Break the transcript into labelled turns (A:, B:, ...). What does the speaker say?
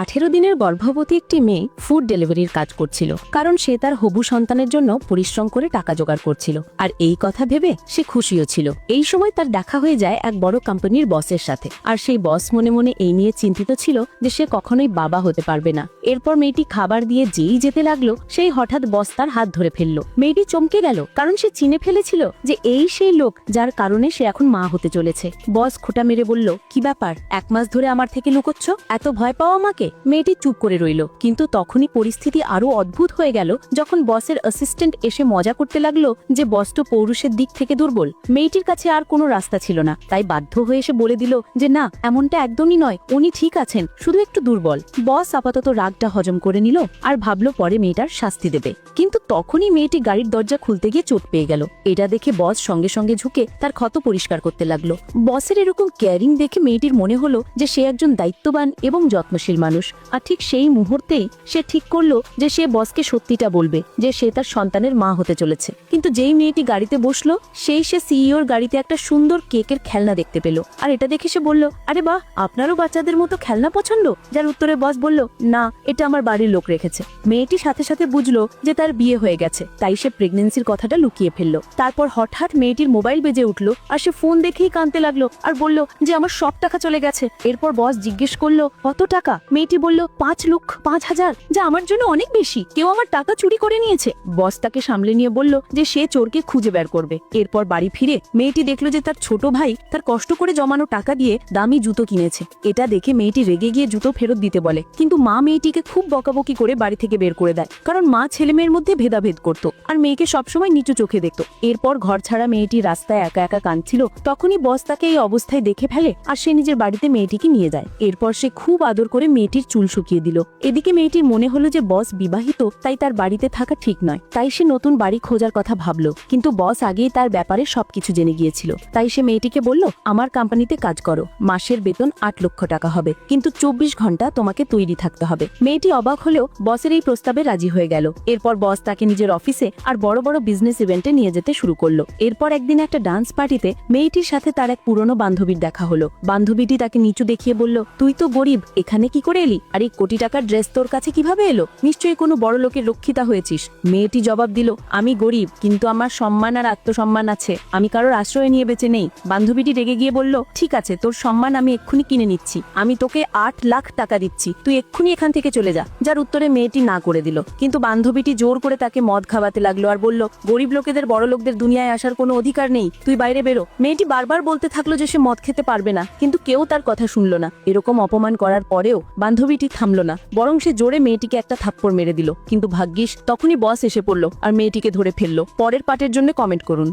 A: 18 দিনের গর্ভবতী একটি মেয়ে ফুড ডেলিভারির কাজ করছিল, কারণ সে তার হবু সন্তানের জন্য পরিশ্রম করে টাকা জোগাড় করছিল। আর এই কথা ভেবে সে খুশিও ছিল। এই সময় তার দেখা হয়ে যায় এক বড় কোম্পানির বসের সাথে। আর সেই বস মনে মনে এই নিয়ে চিন্তিত ছিল যে সে কখনোই বাবা হতে পারবে না। এরপর মেয়েটি খাবার দিয়ে যেই যেতে লাগলো, সেই হঠাৎ বস তার হাত ধরে ফেললো। মেয়েটি চমকে গেল, কারণ সে চিনে ফেলেছিল যে এই সেই লোক যার কারণে সে এখন মা হতে চলেছে। বস খোঁটা মেরে বলল, কি ব্যাপার, 1 মাস ধরে আমার থেকে লুকোচ্ছ? এত ভয় পাও আমাকে? মেয়েটি চুপ করে রইল। কিন্তু তখনই পরিস্থিতি আরো অদ্ভুত হয়ে গেল, যখন বসের অ্যাসিস্ট্যান্ট এসে মজা করতে লাগলো যে বস তো পৌরুষের দিক থেকে দুর্বল। মেয়েটির কাছে আর কোনো রাস্তা ছিল না, তাই বাধ্য হয়ে এসে বলে দিল যে না, এমনটা একদমই নয়, উনি ঠিক আছেন, শুধু একটু দুর্বল। বস আপাতত রাগটা হজম করে নিল আর ভাবলো পরে মেয়েটার শাস্তি দেবে। কিন্তু তখনই মেয়েটি গাড়ির দরজা খুলতে গিয়ে চোট পেয়ে গেল। এটা দেখে বস সঙ্গে সঙ্গে ঝুঁকে তার ক্ষত পরিষ্কার করতে লাগলো। বসের এরকম কেয়ারিং দেখে মেয়েটির মনে হলো যে সে একজন দায়িত্ববান এবং যত্নশীল মানুষ। আর ঠিক সেই মুহূর্তেই সে ঠিক করলো যে সে বসকে সত্যিটা বলবে যে সে তার সন্তানের মা হতে চলেছে। কিন্তু যেই মেয়েটি গাড়িতে বসলো, সে সিইওর গাড়িতে একটা সুন্দর কেকের খেলনা দেখতে পেল। আর এটা দেখে সে বলল, আরে বাহ, আপনারও বাচ্চাদের মতো খেলনা পছন্দ? যার উত্তরে বস বলল, না, এটা আমার বাড়ির লোক রেখেছে। মেয়েটি সাথে সাথে বুঝলো যে তার বিয়ে হয়ে গেছে, তাই সে প্রেগনেন্সির কথাটা লুকিয়ে ফেললো। তারপর হঠাৎ মেয়েটির মোবাইল বেজে উঠলো আর সে ফোন দেখেই কাঁদতে লাগলো আর বলল যে আমার সব টাকা চলে গেছে। এরপর বস জিজ্ঞেস করলো, কত টাকা? মেয়েটি বলল, 5,05,000, যা আমার জন্য অনেক বেশি। কেউ আমার টাকা চুরি করে নিয়েছে। বস তাকে সামলে নিয়ে বলল যে সে চোরকে খুঁজে বের করবে। এরপর বাড়ি ফিরে মেয়েটি দেখলো যে তার ছোট ভাই তার কষ্ট করে জমানো টাকা দিয়ে দামি জুতো কিনেছে। এটা দেখে মেয়েটি রেগে গিয়ে জুতো ফেরত দিতে বলে, কিন্তু মা মেয়েটিকে খুব বকাবকি করে বাড়ি থেকে বের করে দেয়, কারণ মা ছেলে মেয়ের মধ্যে ভেদাভেদ করত আর মেয়েকে সবসময় নিচু চোখে দেখত। এরপর ঘর ছাড়া মেয়েটি রাস্তায় একা একা কাঁদছিল। তখনই বস তাকে এই অবস্থায় দেখে ফেলে আর সে নিজের বাড়িতে মেয়েটিকে নিয়ে যায়। এরপর সে খুব আদর করে মেয়েটির চুল শুকিয়ে দিল। এদিকে মেয়েটির মনে হলো যে বস বিবাহিত, তাই তার বাড়িতে থাকা ঠিক নয়। তাই সে নতুন বাড়ি খোঁজার কথা ভাবলো, কিন্তু বস আগেই তার ব্যাপারে সবকিছু জেনে গিয়েছিল। তাই সে মেয়েটিকে বলল, আমার কোম্পানিতে কাজ করো, মাসের বেতন 8 লক্ষ টাকা হবে, কিন্তু 24 ঘন্টা তোমাকে তৈরি থাকতে হবে। মেয়েটি অবাক হলেও বসের এই প্রস্তাবে রাজি হয়ে গেল। এরপর বস তাকে নিজের অফিসে আর বড় বড় বিজনেস ইভেন্টে নিয়ে যেতে শুরু করলো। এরপর একদিন একটা ডান্স পার্টিতে মেয়েটির সাথে তার এক পুরনো বান্ধবীর দেখা হলো। বান্ধবীটি তাকে নিচু দেখিয়ে বলল, তুই তো গরিব, এখানে কি করে এলি? আর এই কোটি টাকার ড্রেস তোর কাছে কিভাবে এলো? নিশ্চয়ই কোনো বড় লোকের রক্ষিতা হয়েছিস। মেয়েটি জবাব দিল, আমি গরিব, কিন্তু আমার সম্মান আর আত্মসম্মান আছে, আমি কারোর আশ্রয় নিয়ে বেঁচে নেই। বান্ধবীটি রেগে গিয়ে বলল, ঠিক আছে, তোর সম্মান আমি এক্ষুনি কিনে নিচ্ছি, আমি তোকে 8 লাখ টাকা দিচ্ছি, তুই এক্ষুনি এখান থেকে চলে যা। যার উত্তরে মেয়েটি না করে দিল। কিন্তু বান্ধবীটি জোর করে তাকে মদ খাওয়াতে লাগলো আর বলল, গরিব লোকেদের বড় লোকদের দুনিয়ায় আসার কোনো অধিকার নেই, তুই বাইরে বেরো। মেয়েটি বারবার বলতে থাকলো যে সে মদ খেতে পারবে না, কিন্তু কেউ তার কথা শুনলো না। এরকম অপমান করার পরেও বান্ধবীটি থামলো না, বরং সে জোরে মেয়েটিকে একটা থাপ্পড় মেরে দিল। কিন্তু ভাগ্যিস তখনই বস এসে পড়লো আর মেয়েটিকে ধরে ফেললো। পরের পার্টের জন্য কমেন্ট করুন।